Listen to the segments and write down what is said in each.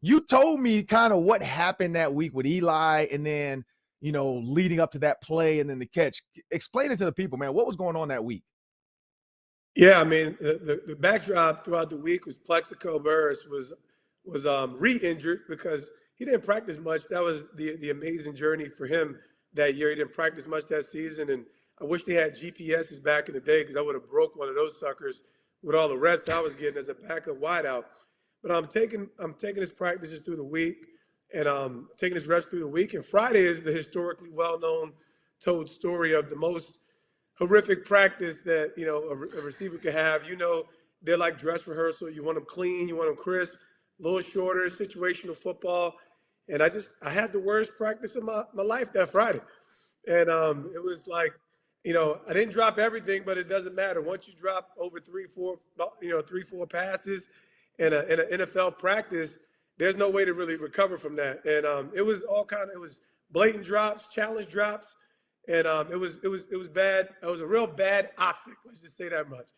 you told me kind of what happened that week with Eli, and then leading up to that play and then the catch. Explain it to the people, man. What was going on that week? Yeah, I mean, the backdrop throughout the week was Plexico Burris was re-injured because he didn't practice much. That was the amazing journey for him that year. He didn't practice much that season, and I wish they had GPSs back in the day because I would have broke one of those suckers with all the reps I was getting as a backup wideout. But I'm taking his practices through the week, and taking his reps through the week. And Friday is the historically well-known told story of the most horrific practice that a receiver could have. They're like dress rehearsal. You want them clean, you want them crisp, a little shorter, situational football. And I had the worst practice of my life that Friday. And it was like, I didn't drop everything, but it doesn't matter. Once you drop over three, four passes in an NFL practice, there's no way to really recover from that. And it was it was blatant drops, challenge drops. And it was bad. It was a real bad optic. Let's just say that much.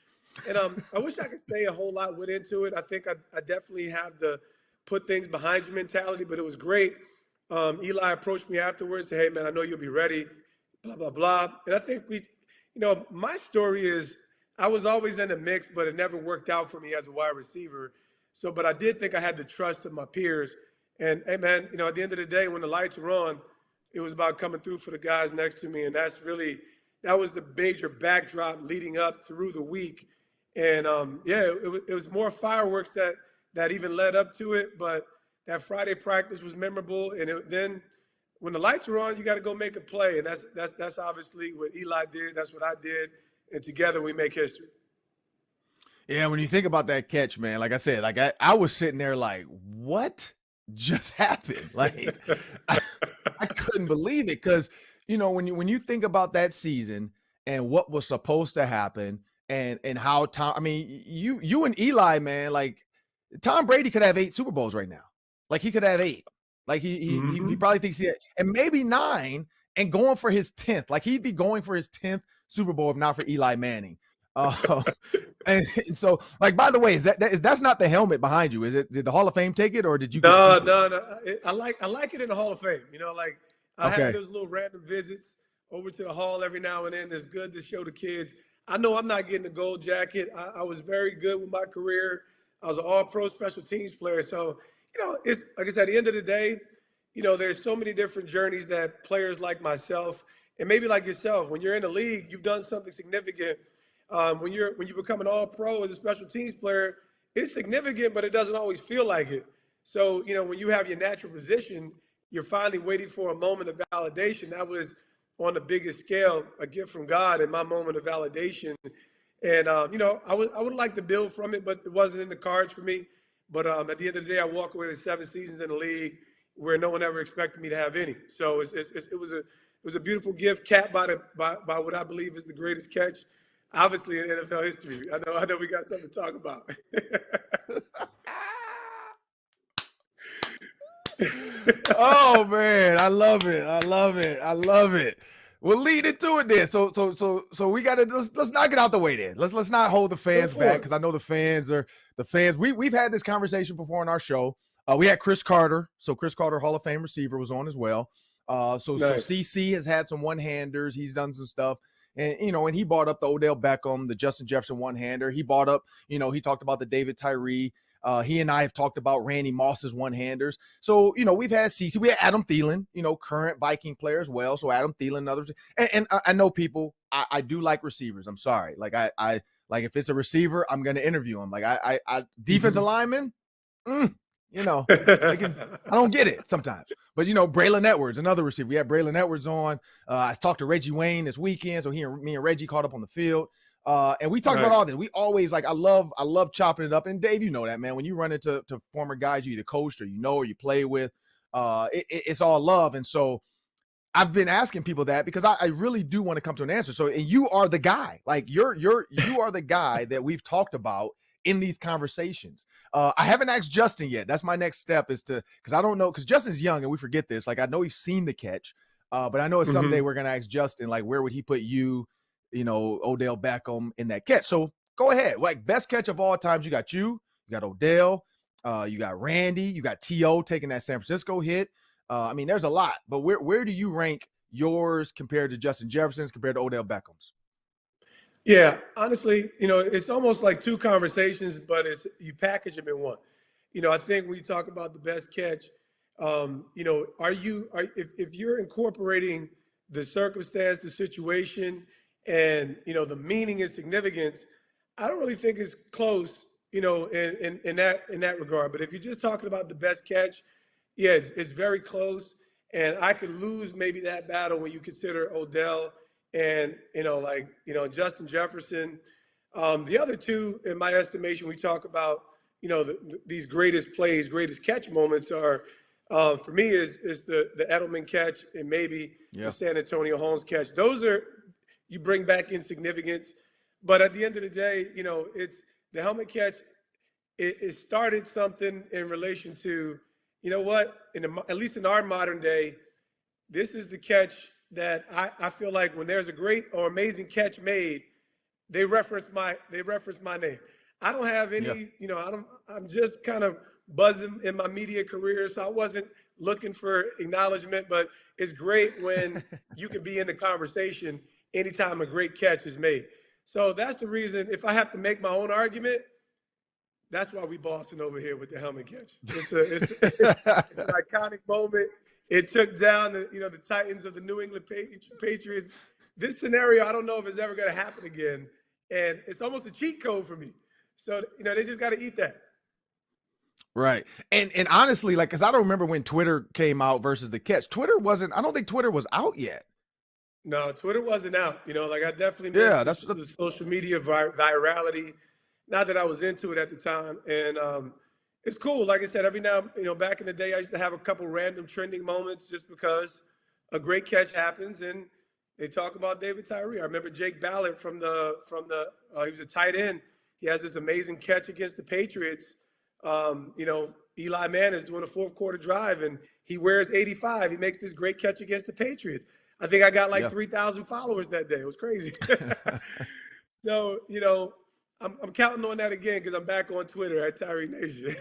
And I wish I could say a whole lot went into it. I think I definitely have the put things behind you mentality, but it was great. Eli approached me afterwards, said, "Hey man, I know you'll be ready." Blah blah blah. And I think my story is I was always in the mix, but it never worked out for me as a wide receiver. So, but I did think I had the trust of my peers. And hey man, at the end of the day, when the lights were on, it was about coming through for the guys next to me, and that was the major backdrop leading up through the week. And it was more fireworks that even led up to it. But that Friday practice was memorable, and then when the lights are on, you got to go make a play, and that's obviously what Eli did. That's what I did, and together we make history. Yeah, when you think about that catch, man, like I said, like I was sitting there like, what just happened? Like I couldn't believe it because when you think about that season and what was supposed to happen and how Tom, I mean, you and Eli, man, like Tom Brady could have 8 Super Bowls right now. Like he could have 8. Like he probably thinks he had, and maybe 9 and going for his 10th. Like he'd be going for his 10th Super Bowl if not for Eli Manning. And so, like, by the way, that's not the helmet behind you, is it? Did the Hall of Fame take it, or did you? No. I like it in the Hall of Fame. I Okay. have those little random visits over to the hall every now and then. It's good to show the kids. I know I'm not getting the gold jacket. I was very good with my career. I was an all-pro special teams player. So, it's like I said, at the end of the day, there's so many different journeys that players like myself and maybe like yourself, when you're in the league, you've done something significant. When you become an all-pro as a special teams player, it's significant, but it doesn't always feel like it. So, when you have your natural position, you're finally waiting for a moment of validation. That was on the biggest scale, a gift from God and my moment of validation. And, I would like to build from it, but it wasn't in the cards for me. But at the end of the day, I walk away with 7 seasons in the league where no one ever expected me to have any. So it was a beautiful gift, capped by what I believe is the greatest catch, obviously, in NFL history. I know we got something to talk about. Oh man, I love it. We'll lead into it then. So we got to let's knock it out the way then. Let's not hold the fans back because I know the fans. We've had this conversation before on our show. We had Chris Carter. So Chris Carter, Hall of Fame receiver, was on as well. Nice. So CC has had some one-handers. He's done some stuff. And, and he brought up the Odell Beckham, the Justin Jefferson one-hander. He brought up, he talked about the David Tyree. He and I have talked about Randy Moss's one-handers. So, we've had CC. We had Adam Thielen, current Viking player as well. So Adam Thielen and others. And I know people, I do like receivers. I'm sorry. Like, I like if it's a receiver, I'm going to interview him. Like, I defensive lineman, I don't get it sometimes. But, Braylon Edwards, another receiver. We had Braylon Edwards on. I talked to Reggie Wayne this weekend. So me and Reggie caught up on the field. And we talked about all this. We always I love chopping it up. And Dave, you know that, man. When you run into former guys you either coached or or you play with, it's all love. And so I've been asking people that because I really do want to come to an answer. So, and you are the guy. Like you are the guy that we've talked about in these conversations. I haven't asked Justin yet. That's my next step because I don't know, because Justin's young and we forget this. Like I know he's seen the catch, but I know it's someday we're going to ask Justin, like, where would he put you, Odell Beckham in that catch? So go ahead. Like best catch of all times. You got Odell. You got Randy, you got T.O. taking that San Francisco hit. I mean, there's a lot, but where do you rank yours compared to Justin Jefferson's, compared to Odell Beckham's? Yeah, honestly, it's almost like two conversations, but you package them in one. I think when you talk about the best catch, if you're incorporating the circumstance, the situation, and the meaning and significance, I don't really think it's close, in that regard. But if you're just talking about the best catch, yeah, it's very close, and I could lose maybe that battle when you consider Odell and Justin Jefferson. The other two, in my estimation, we talk about these greatest plays, greatest catch moments are for me is the Edelman catch and maybe the San Antonio Holmes catch. Those are you bring back in significance, but at the end of the day, it's the helmet catch. It started something in relation to what at least in our modern day, this is the catch that I feel like when there's a great or amazing catch made, they reference my name. I don't have any, I'm just kind of buzzing in my media career, so I wasn't looking for acknowledgement, but it's great when you can be in the conversation anytime a great catch is made. So that's the reason, if I have to make my own argument, that's why we Boston over here with the helmet catch. It's an iconic moment. It took down the Titans of the New England Patriots. This scenario, I don't know if it's ever going to happen again. And it's almost a cheat code for me. So, they just got to eat that. Right. And honestly, because I don't remember when Twitter came out versus the catch. I don't think Twitter was out yet. No, Twitter wasn't out. I definitely missed the social media virality. Not that I was into it at the time. And it's cool. Like I said, every now, back in the day, I used to have a couple random trending moments just because a great catch happens and they talk about David Tyree. I remember Jake Ballard from he was a tight end. He has this amazing catch against the Patriots. Eli Manning is doing a fourth quarter drive and he wears 85. He makes this great catch against the Patriots. I think I got 3,000 followers that day. It was crazy. So, I'm counting on that again because I'm back on Twitter at Tyree Nation.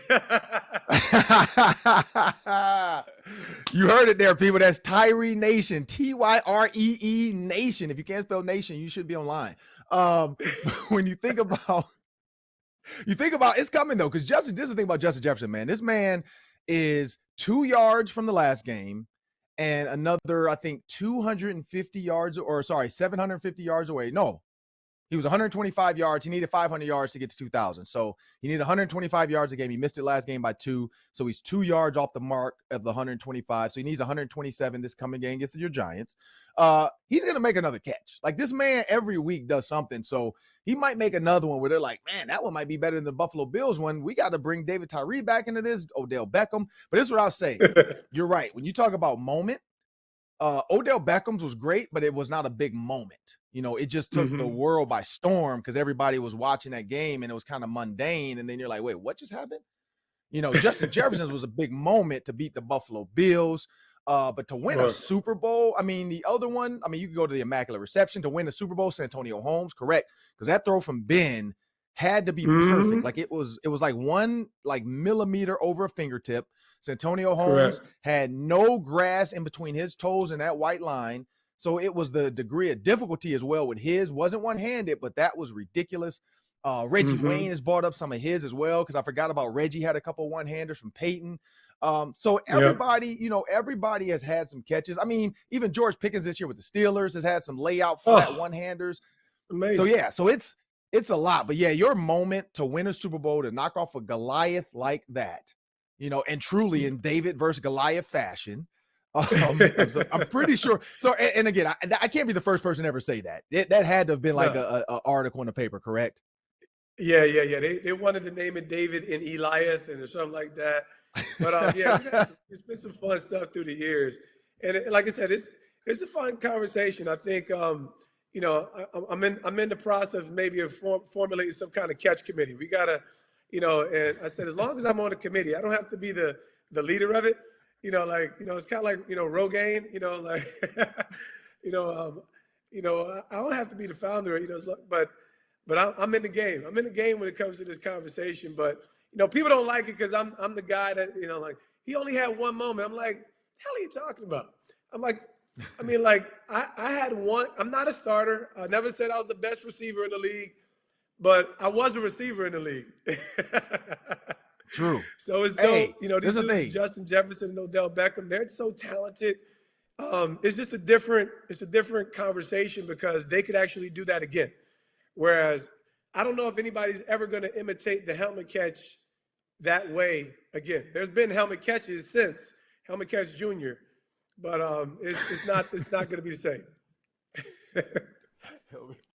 You heard it there, people. That's Tyree Nation, Tyree Nation. If you can't spell nation, you should be online. When you think about it's coming though, because this is the thing about Justin Jefferson, man. This man is 2 yards from the last game and another, I think, 750 yards away. No. He was 125 yards. He needed 500 yards to get to 2,000. So he needed 125 yards a game. He missed it last game by 2. So he's 2 yards off the mark of the 125. So he needs 127 this coming game against your Giants. He's going to make another catch. Like, this man every week does something. So he might make another one where they're like, man, that one might be better than the Buffalo Bills one. We got to bring David Tyree back into this, Odell Beckham. But this is what I'll say. You're right. When you talk about moment, Odell Beckham's was great, but it was not a big moment. It just took the world by storm because everybody was watching that game and it was kind of mundane. And then you're like, wait, what just happened? Justin Jefferson's was a big moment to beat the Buffalo Bills. But to win a Super Bowl, I mean, the other one, you could go to the Immaculate Reception. To win the Super Bowl, San Antonio Holmes, correct. Because that throw from Ben had to be perfect. Like it was like one millimeter over a fingertip. San Antonio Holmes had no grass in between his toes and that white line. So it was the degree of difficulty as well with his. Wasn't one-handed, but that was ridiculous. Reggie Wayne has brought up some of his as well, because I forgot about Reggie had a couple one-handers from Peyton. So everybody, everybody has had some catches. Even George Pickens this year with the Steelers has had some layout flat one-handers. Amazing. So yeah, so it's a lot. But yeah, your moment to win a Super Bowl, to knock off a Goliath like that, and truly in David versus Goliath fashion. So I'm pretty sure. So, and again, I can't be the first person to ever say that. That had to have been like a article in the paper, correct? Yeah. They wanted to name it David and Eliath and something like that. But it's been some fun stuff through the years. And like I said, it's a fun conversation. I think I'm in the process of maybe formulating some kind of catch committee. We gotta, and I said, as long as I'm on the committee, I don't have to be the leader of it. It's kind of like, Rogaine, I don't have to be the founder, but I'm in the game. I'm in the game when it comes to this conversation. But, you know, people don't like it because I'm the guy that, you know, like, he only had one moment. I'm like, the hell are you talking about? I'm like, I mean, like, I had one. I'm not a starter. I never said I was the best receiver in the league, but I was a receiver in the league. True. So it's Hey, dope. You know, these there's a dudes, thing. Justin Jefferson and Odell Beckham, they're so talented. It's just a different conversation because they could actually do that again. Whereas I don't know if anybody's ever going to imitate the helmet catch that way again. There's been helmet catches since helmet catch junior, but it's not going to be the same.